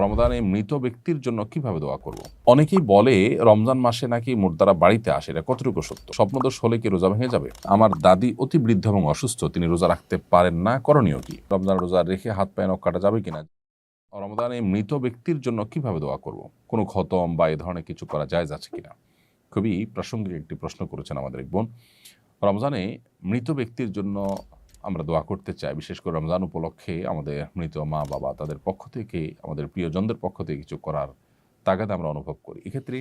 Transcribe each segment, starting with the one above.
রমজানে মৃত ব্যক্তির জন্য কিভাবে দোয়া করব? অনেকেই বলে রমজান মাসে নাকি মুর্দারা বাড়িতে আসে, এটা কতটুকু সত্য? স্বপ্নদোষ হলে কি রোজা ভেঙে যাবে? আমার দাদি অতি বৃদ্ধ এবং অসুস্থ, তিনি রোজা রাখতে পারেন না, করণীয় কি? রমজান রোজা রেখে হাত পায়ে নখ কাটা যাবে কিনা? রমজানে মৃত ব্যক্তির জন্য কিভাবে দোয়া করব? কোনো খতম বা এ ধরনের কিছু করা জায়েজ আছে কিনা? খুবই প্রাসঙ্গিক একটি প্রশ্ন করেছেন আমাদের এক বোন। রমজানে মৃত ব্যক্তির জন্য আমরা দোয়া করতে চাই, বিশেষ করে রমজান উপলক্ষে আমাদের মৃত মা বাবা তাদের পক্ষ থেকে, আমাদের প্রিয়জনদের পক্ষ থেকে কিছু করার তাগাদা আমরা অনুভব করি। এক্ষেত্রে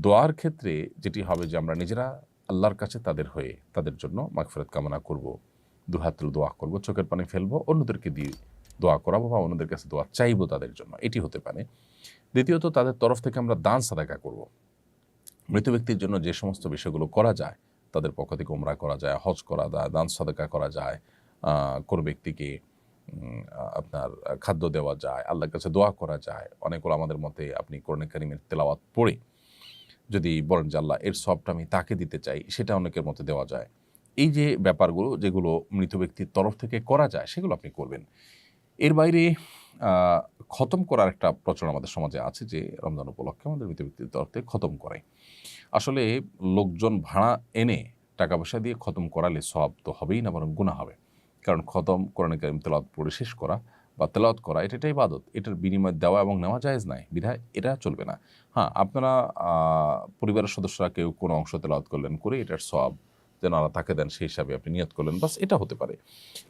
দোয়ার ক্ষেত্রে যেটি হবে যে আমরা নিজেরা আল্লাহর কাছে তাদের হয়ে তাদের জন্য মাগফিরাত কামনা করব, দুহাত তুলে দোয়া করব, চোখের পানি ফেলবো, অন্যদেরকে দিয়ে দোয়া করাবো বা অন্যদের কাছে দোয়া চাইবো তাদের জন্য, এটি হতে পারে। দ্বিতীয়ত, তাদের তরফ থেকে আমরা দান সাদাকা করব। মৃত ব্যক্তির জন্য যে সমস্ত বিষয়গুলো করা যায়, তাদের পক্ষ থেকে উমরা করা যায়, হজ করা যায়, দান সাদাকা করা যায়, কোনো ব্যক্তিকে আপনার খাদ্য দেওয়া যায়, আল্লাহর কাছে দোয়া করা যায়। অনেকগুলো আমাদের মতে আপনি কোরআন কারীমের তেলাওয়াত পড়ে যদি বলেন যে আল্লাহ এর সবটা আমি তাকে দিতে চাই, সেটা অনেকের মতে দেওয়া যায়। এই যে ব্যাপারগুলো যেগুলো মৃত ব্যক্তির তরফ থেকে করা যায়, সেগুলো আপনি করবেন। এর বাইরে খতম করার একটা প্রচলন আমাদের সমাজে আছে যে রমজান উপলক্ষে আমাদের মৃত ব্যক্তির তরফ থেকে খতম করায়। আসলে লোকজন ভাড়া এনে টাকা পয়সা দিয়ে খতম করালে সওয়াব তো হবেই না, বরং গুনাহ হবে। কারণ খতম কোরআন কারীম তেলাওয়াত পড়ে শেষ করা বা তেলাওয়াত করা এটা একটা ইবাদত, এটার বিনিময় দেওয়া এবং নেওয়া জায়েজ নাই, বিধায় এটা চলবে না। হ্যাঁ, আপনারা পরিবারের সদস্যরা কেউ কোনো অংশ তেলাওয়াত করলেন, করে এটার সওয়াব যেন আল্লাহ তাকে দেন সেই হিসাবে আপনি নিয়ত করলেন, বাস এটা হতে পারে।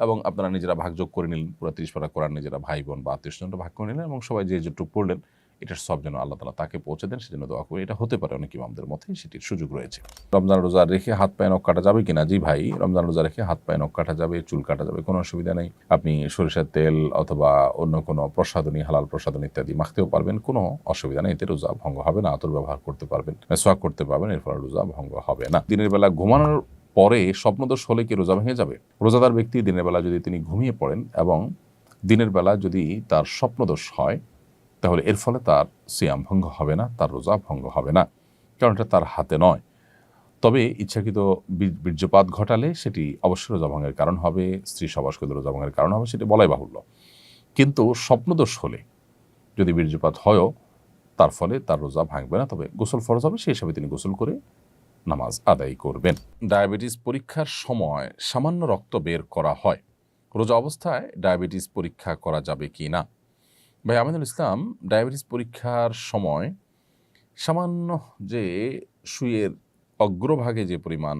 এবং আপনারা নিজেরা ভাগযোগ করে নিলেন, পুরো 30 পারা কোরআন নিজেরা ভাই বোন বা আত্মীয়স্বজনরা ভাগ করে নিলেন এবং সবাই যে যেটুকু পড়লেন এটার সব যেন আল্লাহ তাআলা তাকে পৌঁছে দেন, সেজন্য দোয়া করি। এটা হতে পারে অনেক ইমামদের মতে, সেটির সুযোগ রয়েছে। রমজান রোজা রেখে হাত পায়ে নখ কাটা যাবে কিনা? জি ভাই, রমজান রোজা রেখে হাত পায়ে নখ কাটা যাবে, চুল কাটা যাবে, কোনো অসুবিধা নেই। আপনি সরিষার তেল অথবা অন্য কোনো প্রসাধনী, হালাল প্রসাধনী ইত্যাদি মাখতেও পারবেন, কোনো অসুবিধা নেই, এতে রোজা ভঙ্গ হবে না। আতর ব্যবহার করতে পারবেন, মেসওয়াক করতে পারবেন, এর ফলে রোজা ভঙ্গ হবে না। দিনের বেলা ঘুমানোর পরে স্বপ্নদোষ হলে কি রোজা ভেঙে যাবে? রোজাদার ব্যক্তি দিনের বেলা যদি তিনি ঘুমিয়ে পড়েন এবং দিনের বেলা যদি তার স্বপ্নদোষ হয়, তাহলে এর ফলে তার সিয়াম ভঙ্গ হবে না, তার রোজা ভঙ্গ হবে না, কারণ এটা তার হাতে নয়। তবে ইচ্ছাকৃত বীর্যপাত ঘটালে সেটি অবশ্যই রোজা ভঙ্গের কারণ হবে, স্ত্রী সহবাস করলে রোজা ভঙ্গের কারণ হবে, সেটি বলাই বাহুল্য। কিন্তু স্বপ্নদোষ হলে যদি বীর্যপাত হয়ও, তার ফলে তার রোজা ভাঙবে না, তবে গোসল ফরজ হবে, সেই হিসাবে তিনি গোসল করে নামাজ আদায় করবেন। ডায়াবেটিস পরীক্ষার সময় সামান্য রক্ত বের করা হয়, রোজা অবস্থায় ডায়াবেটিস পরীক্ষা করা যাবে কি না? ভাই আমিনুল ইসলাম, ডায়াবেটিস পরীক্ষার সময় সামান্য যে সুইয়ের অগ্রভাগে যে পরিমাণ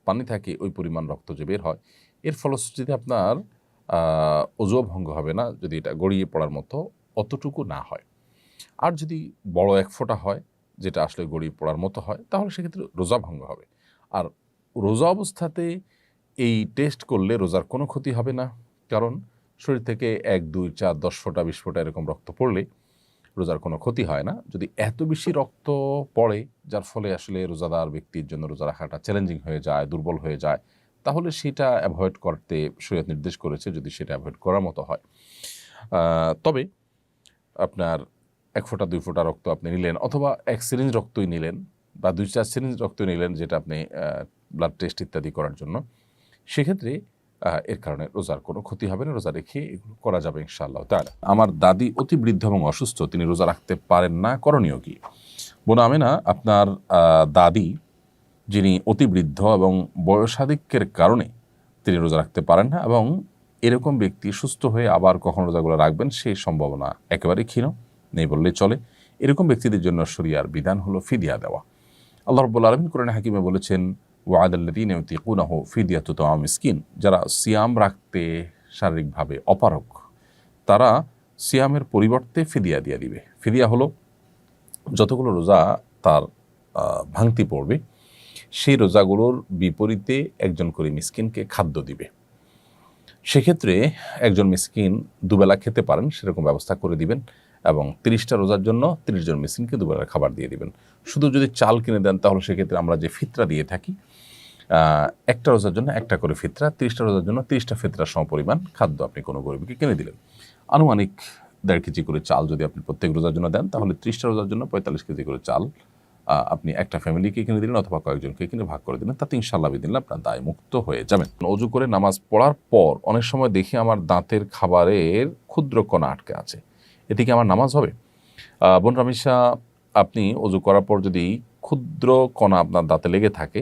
পানি থাকে, ওই পরিমাণ রক্ত যে বের হয়, এর ফলশ্রুতিতে আপনার অজুও ভঙ্গ হবে না, যদি এটা গড়িয়ে পড়ার মতো অতটুকু না হয়। আর যদি বড় এক ফোঁটা হয়, যেটা আসলে গড়িয়ে পড়ার মতো হয়, তাহলে সেক্ষেত্রে রোজা ভঙ্গ হবে। আর রোজা অবস্থাতে এই টেস্ট করলে রোজার কোনো ক্ষতি হবে না, কারণ শরীর থেকে 1, 2, 4, 10 ফোঁটা 20 ফোঁটা এরকম রক্ত পড়লে রোজার কোনো ক্ষতি হয় না। যদি এত বেশি রক্ত পড়ে যার ফলে আসলে রোজাদার ব্যক্তির জন্য রোজা রাখাটা চ্যালেঞ্জিং হয়ে যায়, দুর্বল হয়ে যায়, তাহলে সেটা অ্যাভয়েড করতে শরীয়ত নির্দেশ করেছে, যদি সেটা অ্যাভয়েড করার মতো হয়। তবে আপনার 1 ফোঁটা 2 ফোঁটা রক্ত আপনি নিলেন, অথবা 1 সিরিঞ্জ রক্তই নিলেন বা 2-4 সিরিঞ্জ রক্ত নিলেন, যেটা আপনি ব্লাড টেস্ট ইত্যাদি করার জন্য, সেক্ষেত্রে এর কারণে রোজার কোনো ক্ষতি হবে না, রোজা রেখে এগুলো করা যাবে ইনশাআল্লাহ তাআলা। আমার দাদি অতি বৃদ্ধ এবং অসুস্থ, তিনি রোজা রাখতে পারেন না, করণীয় কি? বোন আমেনা, আপনার দাদি যিনি অতি বৃদ্ধ এবং বয়সাধিক্যের কারণে তিনি রোজা রাখতে পারেন না, এবং এরকম ব্যক্তি সুস্থ হয়ে আবার কখন রোজাগুলো রাখবেন সেই সম্ভাবনা একেবারেই ক্ষীণ, নেই বললেই চলে। এরকম ব্যক্তিদের জন্য শরিয়ার বিধান হলো ফিদিয়া দেওয়া। আল্লাহ রাব্বুল আলামিন কোরআনে হাকিমে বলেছেন, ওয়া'আলাল্লাযীনা ইউতিকুনাহু ফিদিয়াতু তা'আমু মিসকিন, যারা সিয়াম রাখতে শারীরিকভাবে অপারগ, তারা সিয়ামের পরিবর্তে ফিদিয়া দিয়ে দিবে। ফিদিয়া হলো যতগুলো রোজা তার ভাঙতি পড়বে, সেই রোজাগুলোর বিপরীতে একজন করে মিসকিনকে খাদ্য দিবে। সেক্ষেত্রে একজন মিসকিন দুবেলা খেতে পারেন সেরকম ব্যবস্থা করে দিবেন, এবং 30টা রোজার জন্য 30 জন মিসকিনকে দুবেলার খাবার দিয়ে দিবেন। শুধু যদি চাল কিনে দেন, তাহলে সেক্ষেত্রে আমরা যে ফিতরা দিয়ে থাকি, একটা রোজার জন্য একটা করে ফিতরা, 30টা রোজার জন্য 30টা ফিতরার সমপরিমাণ খাদ্য আপনি কোনো গরিবকে কিনে দিলেন। আনুমানিক 1.5 কেজি করে চাল যদি আপনি প্রত্যেক রোজার জন্য দেন, তাহলে 30টা রোজার জন্য 45 কেজি করে চাল আপনি একটা ফ্যামিলিকে কিনে দিলেন অথবা কয়েকজনকে কিনে ভাগ করে দিলেন, তাতে ইনশাআল্লাহ বিদিনল্লাহ আপনার দায় মুক্ত হয়ে যাবেন। অজু করে নামাজ পড়ার পর অনেক সময় দেখি আমার দাঁতের খাবারের ক্ষুদ্র কণা আটকে আছে, এটি কি আমার নামাজ হবে? বোন রামিসা, আপনি অজু করার পর যদি ক্ষুদ্র কণা আপনার দাঁতে লেগে থাকে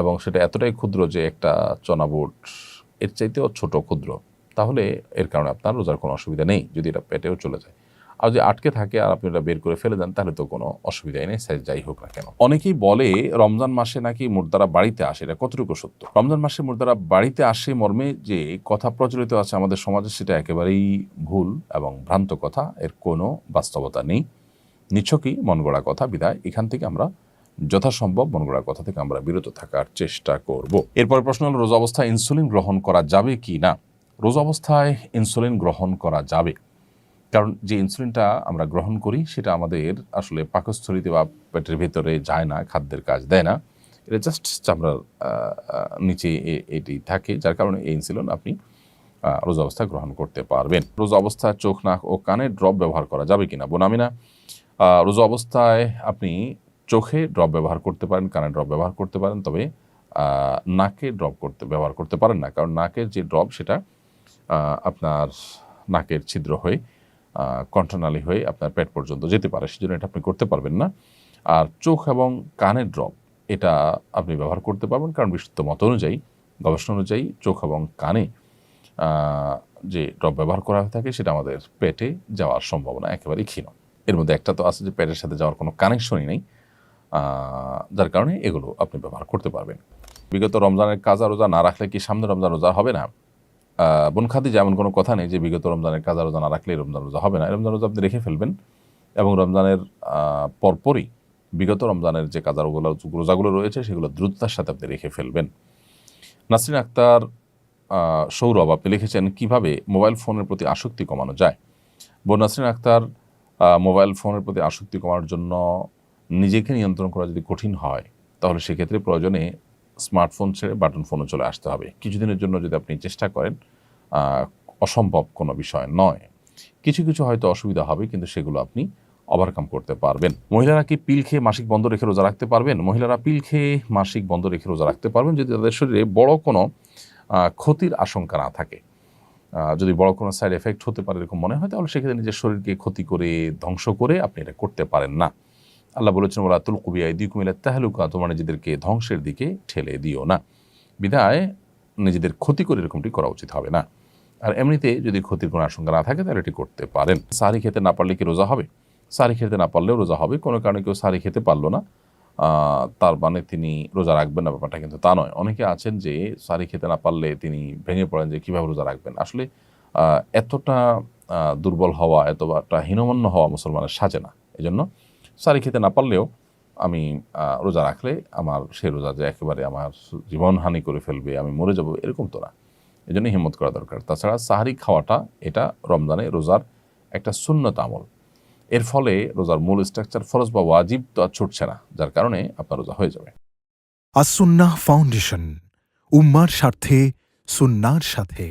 এবং সেটা এতটাই ক্ষুদ্র যে একটা চনাবুট এর চাইতেও ছোট ক্ষুদ্র, তাহলে এর কারণে আপনার রোজার কোনো অসুবিধা নেই, যদি এটা পেটেও চলে যায়। আর যদি আটকে থাকে আর আপনি এটা বের করে ফেলে দেন, তাহলে তো কোনো অসুবিধাই নেই, সাইজ যাই হোক না কেন। অনেকেই বলে রমজান মাসে নাকি মুর্দারা বাড়িতে আসে, এটা কতটুকু সত্য? রমজান মাসে মুর্দারা বাড়িতে আসে মর্মে যে কথা প্রচলিত আছে আমাদের সমাজে, সেটা একেবারেই ভুল এবং ভ্রান্ত কথা, এর কোনো বাস্তবতা নেই, নিছকই মন গড়া কথা। বিধায় এখান থেকে আমরা যথাসম্ভব মন গড়া কথা থেকে আমরা বিরত থাকার চেষ্টা করব। এরপরে প্রশ্ন হলো, রোজা অবস্থায় ইনসুলিন গ্রহণ করা যাবে কি না? রোজা অবস্থায় ইনসুলিন গ্রহণ করা যাবে, কারণ যে ইনসুলিনটা আমরা গ্রহণ করি সেটা আমাদের আসলে পাকস্থলিতে বা পেটের ভেতরে যায় না, খাদ্যের কাজ দেয় না, এটা জাস্ট চামড়ার নিচে এটি থাকে, যার কারণে এই ইনসুলিন আপনি রোজা অবস্থায় গ্রহণ করতে পারবেন। রোজা অবস্থায় চোখ, নাক ও কানে ড্রপ ব্যবহার করা যাবে কিনা? বোন আমিনা, রোজা অবস্থায় আপনি চোখে ড্রপ ব্যবহার করতে পারেন, কানে ড্রপ ব্যবহার করতে পারেন, তবে নাকে ড্রপ ব্যবহার করতে পারেন না, কারণ নাকের যে ড্রপ সেটা আপনার নাকের ছিদ্র হয়ে কণ্ঠনালী হয়ে আপনার পেট পর্যন্ত যেতে পারে, সেজন্য এটা আপনি করতে পারবেন না। আর চোখ এবং কানের ড্রপ এটা আপনি ব্যবহার করতে পারবেন, কারণ বিশুদ্ধ মত অনুযায়ী, গবেষণা অনুযায়ী চোখ এবং কানে যে ড্রপ ব্যবহার করা হয়ে থাকে সেটা আমাদের পেটে যাওয়ার সম্ভাবনা একেবারেই ক্ষীণ। এর মধ্যে একটা তো আছে যে পেটের সাথে যাওয়ার কোনো কানেকশনই নেই, যার কারণে এগুলো আপনি ব্যবহার করতে পারবেন। বিগত রমজানের কাজা রোজা না রাখলে কি সামনে রমজান রোজা হবে না? বোন খাদিজা, এমন কোনো কথা নেই যে বিগত রমজানের কাজা রোজা না রাখলে রমজান রোজা হবে না। রমজান রোজা আপনি রেখে ফেলবেন এবং রমজানের পরপরই বিগত রমজানের যে কাজা রোজাগুলো রয়েছে সেগুলো দ্রুততার সাথে আপনি রেখে ফেলবেন। নাসরিন আক্তার সৌরভ, আপনি লিখেছেন কিভাবে মোবাইল ফোনের প্রতি আসক্তি কমানো যায়? বোন নাসরিন আক্তার, মোবাইল ফোনের প্রতি আসক্তি কমানোর জন্য নিজেকে নিয়ন্ত্রণ করা যদি কঠিন হয়, তাহলে সেক্ষেত্রে প্রয়োজনে স্মার্টফোন ছেড়ে বাটন ফোনে চলে আসতে হবে। কিছুদিনের জন্য যদি আপনি চেষ্টা করেন, অসম্ভব কোনো বিষয় নয়। কিছু কিছু হয়তো অসুবিধা হবে, কিন্তু সেগুলো আপনি ওভারকাম করতে পারবেন। মহিলারা কি পিল খেয়ে মাসিক বন্ধ রেখে রোজা রাখতে পারবেন? মহিলারা পিল খেয়ে মাসিক বন্ধ রেখে রোজা রাখতে পারবেন যদি তাদের শরীরে বড় কোনো ক্ষতির আশঙ্কা না থাকে। যদি বড় কোনো সাইড এফেক্ট হতে পারে এরকম মনে হয়, তাহলে সেক্ষেত্রে নিজের শরীরকে ক্ষতি করে ধ্বংস করে আপনি এটা করতে পারেন না। আল্লাহ বলেছেন, ওয়ালা তুলকু বিআইদিকুম ইলা তাহলুকা, তোমরা নিজেদেরকে ধ্বংসের দিকে ঠেলে দিও না। বিধায় নিজেদের ক্ষতি করে এরকমটি করা উচিত হবে না। আর এমনিতে যদি ক্ষতির কোনো আশঙ্কা না থাকে তাহলে এটি করতে পারেন। সারি খেতে না পারলে কি রোজা হবে? সারি খেতে না পারলেও রোজা হবে। কোনো কারণে কেউ সারি খেতে পারলো না, তার মানে তিনি রোজা রাখবেন না, ব্যাপারটা কিন্তু তা নয়। অনেকে আছেন যে সারি খেতে না পারলে তিনি ভেঙে পড়েন যে কীভাবে রোজা রাখবেন। আসলে এতটা দুর্বল হওয়া, এতটা হীনমন্য হওয়া মুসলমানের সাজে না। এই জন্য সারি খেতে না পারলেও আমি রোজা রাখলে আমার সে রোজা যে একেবারে আমার জীবনহানি করে ফেলবে, আমি মরে যাব, এরকম তো না। এই জন্য হিম্মত করা দরকার। তাছাড়া সাহারি খাওয়াটা এটা রমজানে রোজার একটা সুন্নত আমল। এর ফলে রোজার মূল স্ট্রাকচার ফরজ বা ওয়াজিব তো আর ছুটছে না, যার কারণে আপনার রোজা হয়ে যাবে। আস-সুন্নাহ ফাউন্ডেশন, উম্মার স্বার্থে সুন্নাহর সাথে।